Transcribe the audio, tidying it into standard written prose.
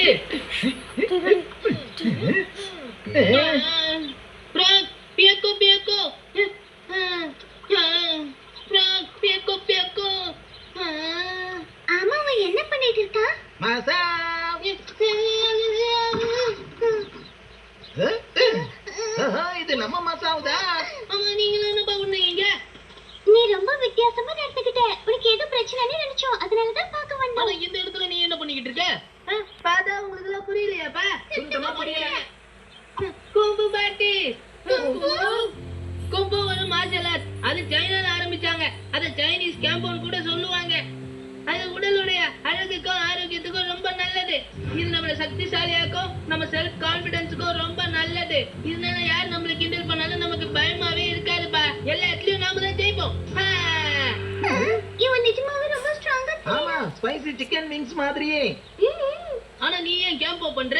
Frog, Pieko, Pieko. Frog, Pieko, Pieko. ஆமா, அவன் என்ன பண்ணிட்டு இருக்கா? மாசா இது நம்ம மாசாவுதா? ஆமா, நீங்களும் என்னப்பா பண்ணீங்க? நீ ரொம்ப வித்தியாசமா நடந்துக்கிட்ட. உனக்கு ஏதோ பிரச்சனைன்னு நினைச்சோம். அதனாலதான் பார்க்க ஆனா வந்தோம். இந்த இடத்துல நீ என்ன பண்ணிக்கிட்டு இருக்க? பாதா உங்களுக்கு எல்லாம் புரியலையாப்பா? சுத்தமா புரியல. கும்பு பாட்டி. கும்பு ஒரு மார்ஷல் ஆர்ட். அது சைனால ஆரம்பிச்சாங்க. அத சைனீஸ் கேம்போன்னு கூட சொல்லுவாங்க. அது உடலுடைய அழகுக்கும் ஆரோக்கியத்துக்கும் ரொம்ப நல்லது. இது நம்மள சக்திசாலியாக்கும் நம்ம செல்ஃப் கான்பிடன்ஸுக்கும் ரொம்ப நல்லது. இதனால யார் நம்மள கிண்டல் பண்ணாலும் நமக்கு பயமாவே இருக்காதுப்பா. எல்லா இடத்துலயும் நாம தான் ஜெயிப்போம். இவன் நிஜமாவே ரொம்ப ஸ்ட்ராங்கா ஆமா, ஸ்பைசி சிக்கன் விங்ஸ் மாதிரியே. ஆனா நீ ஏன் கேம்போ பண்ற?